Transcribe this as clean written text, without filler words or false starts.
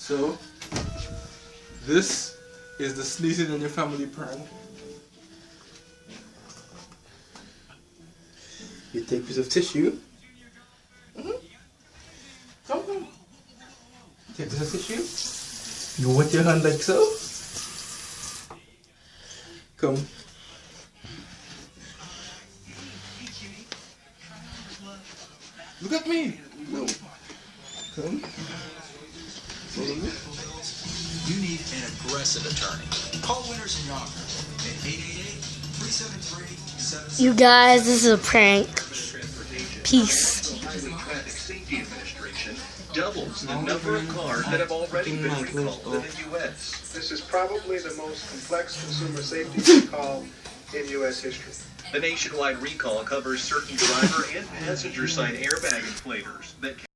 So, this is the sneezing in your family prank. You take a piece of tissue. Come. Take a piece of tissue. You wet your hand like so. Come. Look at me. No. Come. Follow me. You need an aggressive attorney. Call Winters and Yonkers at 888-373-77. You guys, this is a prank. Peace. Highway Traffic Safety Administration doubles the number of cars that have already been recalled in the U.S. This is probably the most complex consumer safety recall in U.S. history. The nationwide recall covers certain driver and passenger side airbag inflators that